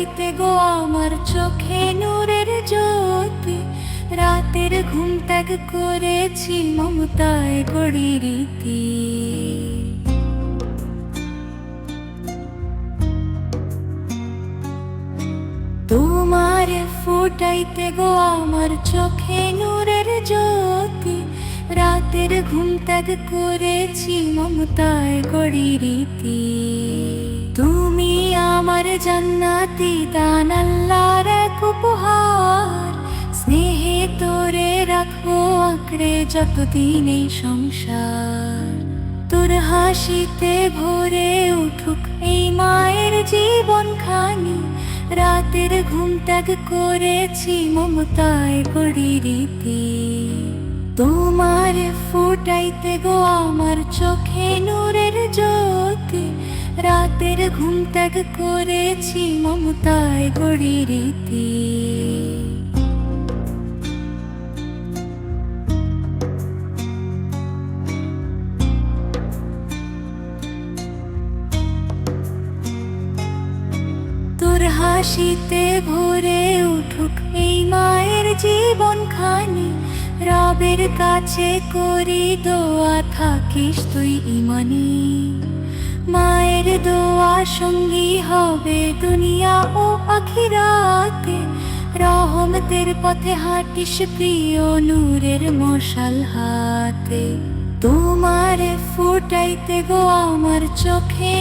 ফুটাইতে গো আমার চোখে নূরের জ্যোতি। রাতের ঘুম ত্যাগ করেছি মমতায় গড়ি রীতি। তোমার ফুটাইতে গো আমার চোখে নূরের জ্যোতি। রাতের ঘুম ত্যাগ করেছি মমতায় গড়ি রীতি। তুমি আমার জান্নাতি দান, আল্লাহর এক উপহার। স্নেহে তোরে রাখবো আঁকড়ে যতদিন এই সংসার। তোর হাসিতে ভরে উঠুক এই মায়ের জীবন খানি। রাতের ঘুম ত্যাগ করেছি মমতায় গড়ি রীতি। তোমার ফুটাইতে গো আমার চোখে নূরের জ্যোতি। রাতের ঘুম ত্যাগ করেছি মমতায় গড়ি রীতি। তোর হাসিতে ভরে উঠুক এই মায়ের জীবন খানি। রবের কাছে করি দোয়া থাকিস তুই ইমানি। মায়ের দোয়া সঙ্গী হবে দুনিয়া ও আখিরাতে। রহমতের পথে হাঁটিস প্রিয় নূরের মশাল হাতে। তোমার ফুটাইতে গো আমার চোখে